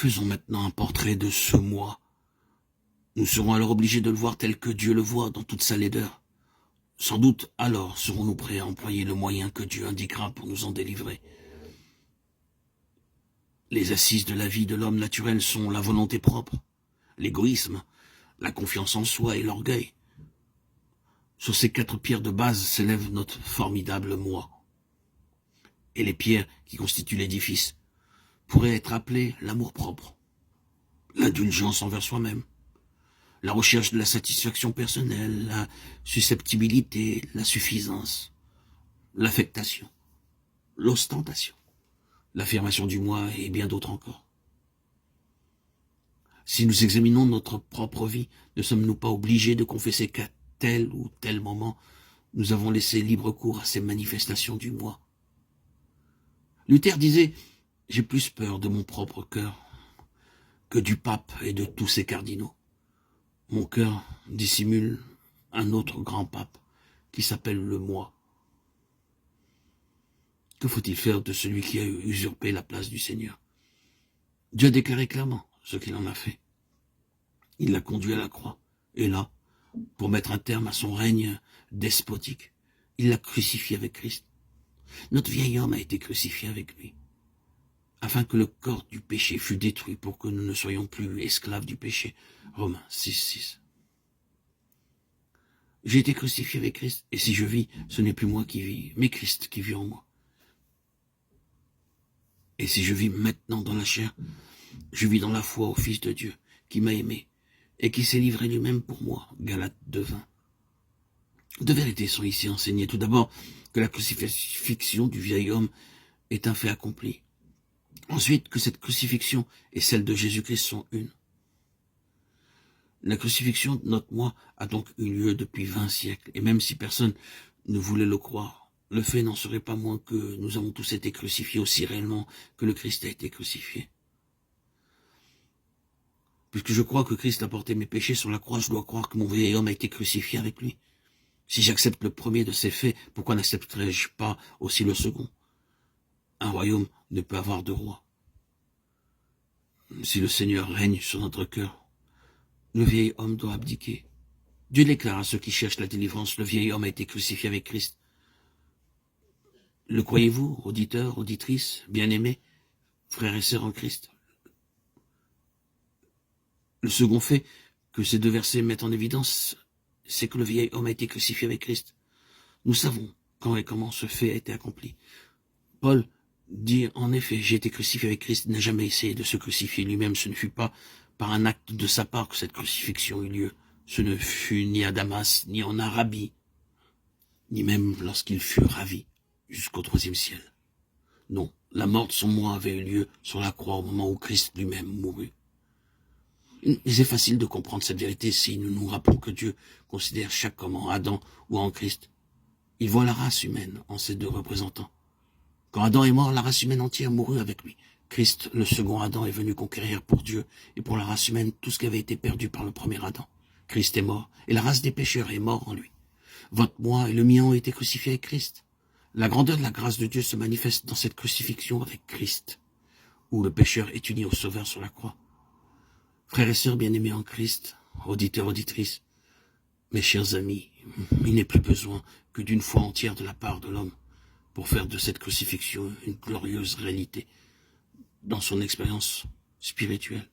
Faisons maintenant un portrait de ce moi. Nous serons alors obligés de le voir tel que Dieu le voit dans toute sa laideur. Sans doute alors serons-nous prêts à employer le moyen que Dieu indiquera pour nous en délivrer. Les assises de la vie de l'homme naturel sont la volonté propre, l'égoïsme, la confiance en soi et l'orgueil. Sur ces 4 pierres de base s'élève notre formidable moi. Et les pierres qui constituent l'édifice pourraient être appelées l'amour-propre, l'indulgence envers soi-même, la recherche de la satisfaction personnelle, la susceptibilité, la suffisance, l'affectation, l'ostentation, l'affirmation du moi et bien d'autres encore. Si nous examinons notre propre vie, ne sommes-nous pas obligés de confesser qu'à tel ou tel moment, nous avons laissé libre cours à ces manifestations du moi? Luther disait « J'ai plus peur de mon propre cœur que du pape et de tous ses cardinaux. Mon cœur dissimule un autre grand pape qui s'appelle le moi. » Que faut-il faire de celui qui a usurpé la place du Seigneur? Dieu a déclaré clairement ce qu'il en a fait. Il l'a conduit à la croix, et là, pour mettre un terme à son règne despotique, il l'a crucifié avec Christ. Notre vieil homme a été crucifié avec lui, afin que le corps du péché fût détruit pour que nous ne soyons plus esclaves du péché. Romains 6:6. J'ai été crucifié avec Christ, et si je vis, ce n'est plus moi qui vis, mais Christ qui vit en moi. Et si je vis maintenant dans la chair, je vis dans la foi au Fils de Dieu, qui m'a aimé, et qui s'est livré lui-même pour moi. Galates 2:20. 2 vérités sont ici enseignées. Tout d'abord, que la crucifixion du vieil homme est un fait accompli. Ensuite, que cette crucifixion et celle de Jésus-Christ sont une. La crucifixion de notre moi a donc eu lieu depuis 20 siècles, et même si personne ne voulait le croire, le fait n'en serait pas moins que nous avons tous été crucifiés aussi réellement que le Christ a été crucifié. Puisque je crois que Christ a porté mes péchés sur la croix, je dois croire que mon vieil homme a été crucifié avec lui. Si j'accepte le premier de ces faits, pourquoi n'accepterais-je pas aussi le second? Un royaume ne peut avoir de roi. Si le Seigneur règne sur notre cœur, le vieil homme doit abdiquer. Dieu déclare à ceux qui cherchent la délivrance, le vieil homme a été crucifié avec Christ. Le croyez-vous, auditeurs, auditrices, bien-aimés, frères et sœurs en Christ? Le second fait que ces 2 versets mettent en évidence, c'est que le vieil homme a été crucifié avec Christ. Nous savons quand et comment ce fait a été accompli. Paul dit en effet, j'ai été crucifié avec Christ, il n'a jamais essayé de se crucifier lui-même. Ce ne fut pas par un acte de sa part que cette crucifixion eut lieu. Ce ne fut ni à Damas, ni en Arabie, ni même lorsqu'il fut ravi jusqu'au 3e ciel. Non, la mort de son moi avait eu lieu sur la croix au moment où Christ lui-même mourut. Il est facile de comprendre cette vérité si nous nous rappelons que Dieu considère chaque homme en Adam ou en Christ. Il voit la race humaine en ces 2 représentants. Quand Adam est mort, la race humaine entière mourut avec lui. Christ, le second Adam, est venu conquérir pour Dieu et pour la race humaine tout ce qui avait été perdu par le premier Adam. Christ est mort, et la race des pécheurs est morte en lui. Votre moi et le mien ont été crucifiés avec Christ. La grandeur de la grâce de Dieu se manifeste dans cette crucifixion avec Christ, où le pécheur est uni au Sauveur sur la croix. Frères et sœurs bien-aimés en Christ, auditeurs, auditrices, mes chers amis, il n'est plus besoin que d'une foi entière de la part de l'homme pour faire de cette crucifixion une glorieuse réalité dans son expérience spirituelle.